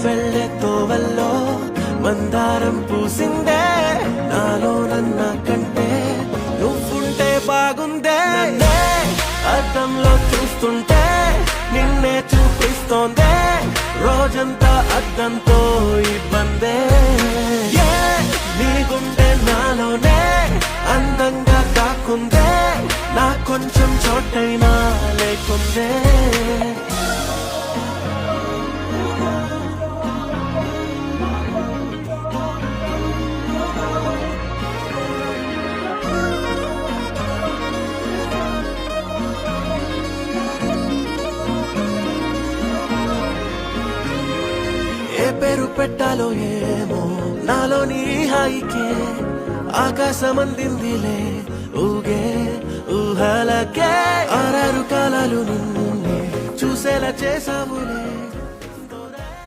వెళ్ళే తోవల్లో మందారం పూసిందే నాలో నన్న కంటే నువ్వుంటే బాగుందే నన్నే అద్దంలో చూస్తుంటే నిన్నే చూపిస్తోందే రోజంతా అద్దంతో ఇబ్బందే నీ గుండె నాలోనే అందంగా కాకుందే నా కొంచెం చోటైనా లేకుందే ఏ పేరు పెట్టాలో ఏమో నాలోని హాయికే ఆకాశం అందిందిలే ఊగే ఊహలకే 6 కాలాలు నిన్ను చూసేలా చేసావులే